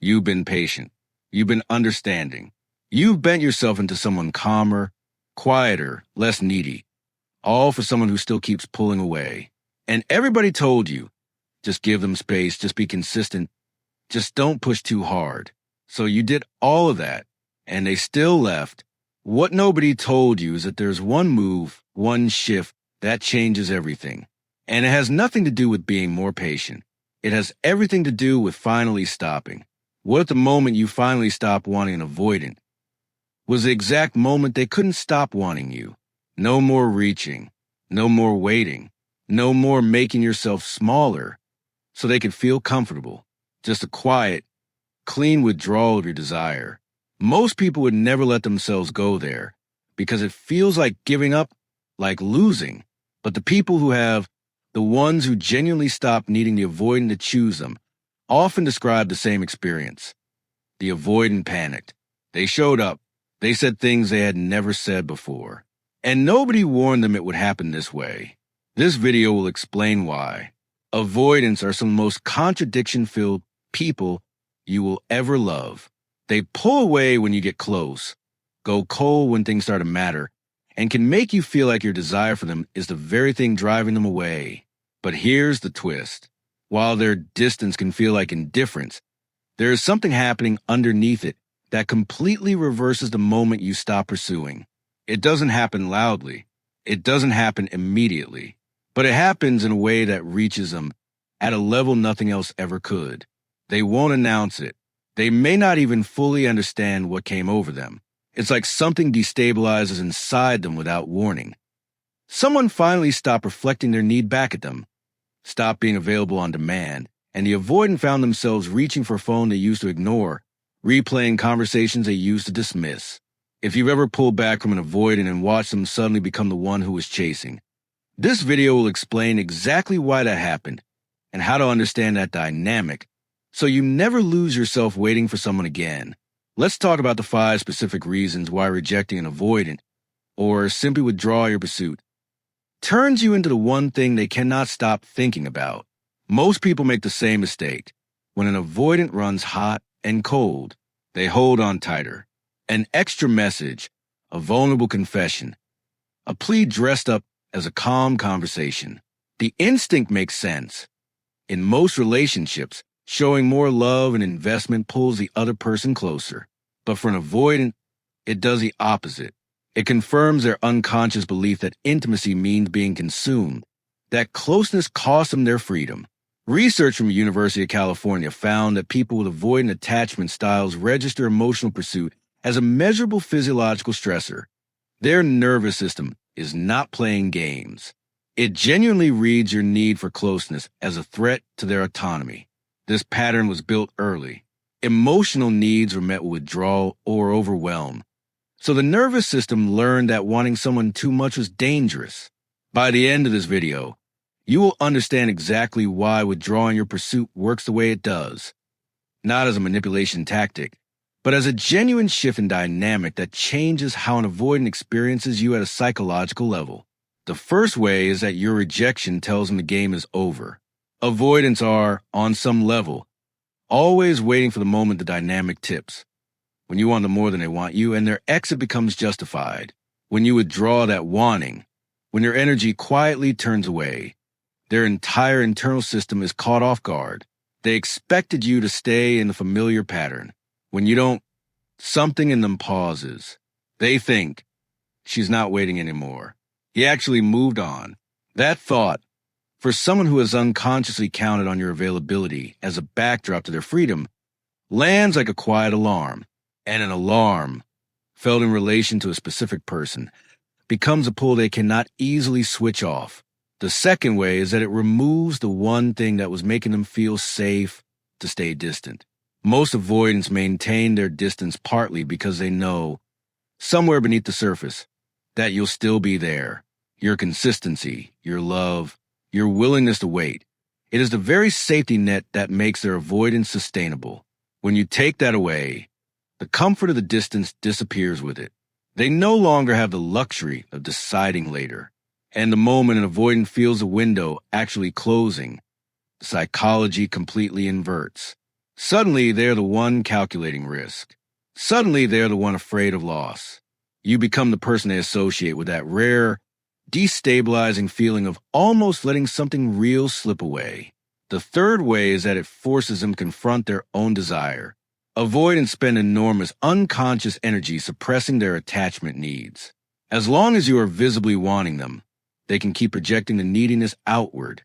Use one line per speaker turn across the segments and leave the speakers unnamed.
You've been patient. You've been understanding. You've bent yourself into someone calmer, quieter, less needy, all for someone who still keeps pulling away. And everybody told you, just give them space, just be consistent, just don't push too hard. So you did all of that, and they still left. What nobody told you is that there's one move, one shift, that changes everything. And it has nothing to do with being more patient. It has everything to do with finally stopping. What if the moment you finally stopped wanting an avoidant was the exact moment they couldn't stop wanting you? No more reaching, no more waiting, no more making yourself smaller so they could feel comfortable. Just a quiet, clean withdrawal of your desire. Most people would never let themselves go there because it feels like giving up, like losing. But the people who have, the ones who genuinely stop needing the avoidant to choose them, often describe the same experience. The avoidant panicked. They showed up. They said things they had never said before. And nobody warned them it would happen this way. This video will explain why. Avoidants are some of the most contradiction-filled people you will ever love. They pull away when you get close, go cold when things start to matter, and can make you feel like your desire for them is the very thing driving them away. But here's the twist. While their distance can feel like indifference, there is something happening underneath it that completely reverses the moment you stop pursuing. It doesn't happen loudly. It doesn't happen immediately. But it happens in a way that reaches them at a level nothing else ever could. They won't announce it. They may not even fully understand what came over them. It's like something destabilizes inside them without warning. Someone finally stopped reflecting their need back at them, stopped being available on demand, and the avoidant found themselves reaching for a phone they used to ignore, replaying conversations they used to dismiss. If you've ever pulled back from an avoidant and watched them suddenly become the one who was chasing, this video will explain exactly why that happened and how to understand that dynamic so you never lose yourself waiting for someone again. Let's talk about the 5 specific reasons why rejecting an avoidant, or simply withdraw your pursuit, turns you into the one thing they cannot stop thinking about. Most people make the same mistake. When an avoidant runs hot and cold, they hold on tighter. An extra message, a vulnerable confession, a plea dressed up as a calm conversation. The instinct makes sense. In most relationships, showing more love and investment pulls the other person closer. But for an avoidant, it does the opposite. It confirms their unconscious belief that intimacy means being consumed, that closeness costs them their freedom. Research from the University of California found that people with avoidant attachment styles register emotional pursuit as a measurable physiological stressor. Their nervous system is not playing games. It genuinely reads your need for closeness as a threat to their autonomy. This pattern was built early. Emotional needs were met with withdrawal or overwhelm. So the nervous system learned that wanting someone too much was dangerous. By the end of this video, you will understand exactly why withdrawing your pursuit works the way it does. Not as a manipulation tactic, but as a genuine shift in dynamic that changes how an avoidant experiences you at a psychological level. The first way is that your rejection tells them the game is over. Avoidants are, on some level, always waiting for the moment the dynamic tips. When you want them more than they want you, and their exit becomes justified. When you withdraw that wanting, when your energy quietly turns away, their entire internal system is caught off guard. They expected you to stay in the familiar pattern. When you don't, something in them pauses. They think, she's not waiting anymore. He actually moved on. That thought, for someone who has unconsciously counted on your availability as a backdrop to their freedom, lands like a quiet alarm. And an alarm, felt in relation to a specific person, becomes a pull they cannot easily switch off. The second way is that it removes the one thing that was making them feel safe to stay distant. Most avoidants maintain their distance partly because they know, somewhere beneath the surface, that you'll still be there. Your consistency, your love, your willingness to wait. It is the very safety net that makes their avoidance sustainable. When you take that away, the comfort of the distance disappears with it. They no longer have the luxury of deciding later. And the moment an avoidant feels a window actually closing, the psychology completely inverts. Suddenly, they're the one calculating risk. Suddenly, they're the one afraid of loss. You become the person they associate with that rare, destabilizing feeling of almost letting something real slip away. The third way is that it forces them to confront their own desire. Avoidants spend enormous unconscious energy suppressing their attachment needs. As long as you are visibly wanting them, they can keep projecting the neediness outward.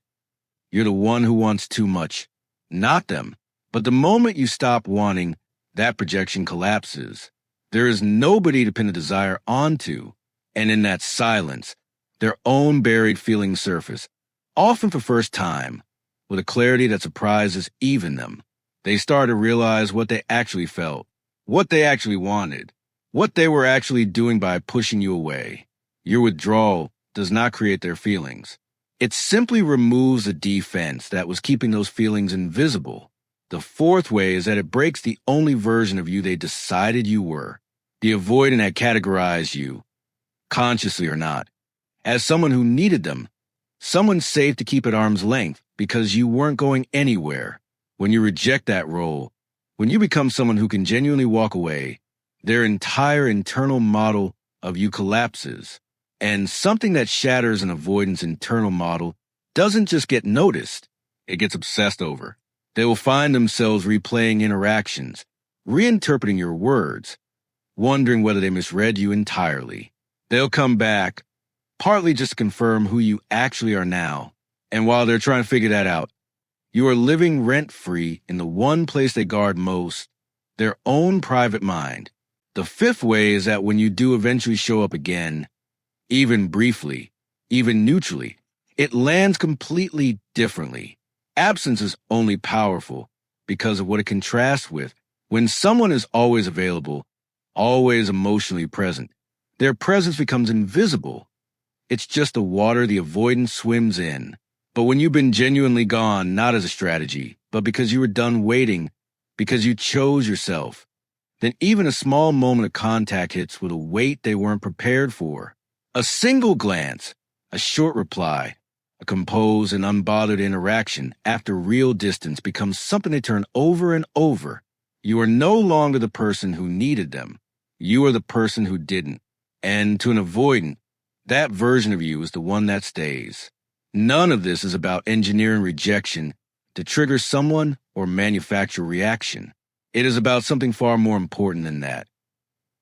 You're the one who wants too much, not them. But the moment you stop wanting, that projection collapses. There is nobody to pin the desire onto, and in that silence, their own buried feelings surface, often for first time, with a clarity that surprises even them. They start to realize what they actually felt, what they actually wanted, what they were actually doing by pushing you away. Your withdrawal does not create their feelings. It simply removes a defense that was keeping those feelings invisible. The fourth way is that it breaks the only version of you they decided you were. The avoidant had categorized you, consciously or not, as someone who needed them, someone safe to keep at arm's length because you weren't going anywhere. When you reject that role, when you become someone who can genuinely walk away, their entire internal model of you collapses. And something that shatters an avoidant's internal model doesn't just get noticed, it gets obsessed over. They will find themselves replaying interactions, reinterpreting your words, wondering whether they misread you entirely. They'll come back, partly just to confirm who you actually are now. And while they're trying to figure that out, you are living rent-free in the one place they guard most, their own private mind. The fifth way is that when you do eventually show up again, even briefly, even neutrally, it lands completely differently. Absence is only powerful because of what it contrasts with. When someone is always available, always emotionally present, their presence becomes invisible. It's just the water the avoidant swims in. But when you've been genuinely gone, not as a strategy, but because you were done waiting, because you chose yourself, then even a small moment of contact hits with a weight they weren't prepared for. A single glance, a short reply, a composed and unbothered interaction after real distance becomes something they turn over and over. You are no longer the person who needed them. You are the person who didn't. And to an avoidant, that version of you is the one that stays. None of this is about engineering rejection to trigger someone or manufacture reaction. It is about something far more important than that.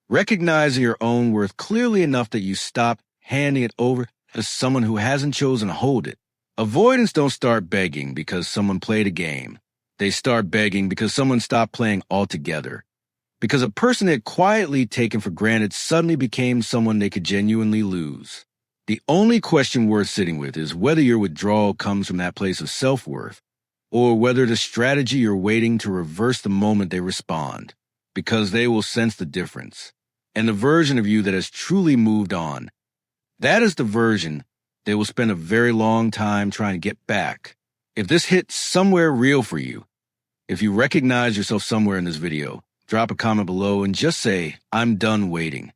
Recognizing your own worth clearly enough that you stop handing it over to someone who hasn't chosen to hold it. Avoidants don't start begging because someone played a game. They start begging because someone stopped playing altogether. Because a person they had quietly taken for granted suddenly became someone they could genuinely lose. The only question worth sitting with is whether your withdrawal comes from that place of self-worth, or whether the strategy you're waiting to reverse the moment they respond, because they will sense the difference. And the version of you that has truly moved on, that is the version they will spend a very long time trying to get back. If this hits somewhere real for you, if you recognize yourself somewhere in this video, drop a comment below and just say, "I'm done waiting."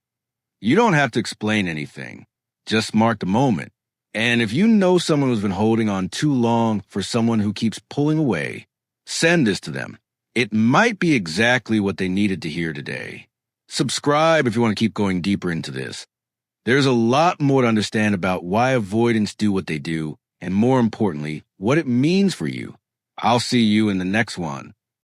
You don't have to explain anything. Just mark the moment. And if you know someone who's been holding on too long for someone who keeps pulling away, send this to them. It might be exactly what they needed to hear today. Subscribe if you want to keep going deeper into this. There's a lot more to understand about why avoidants do what they do, and more importantly, what it means for you. I'll see you in the next one.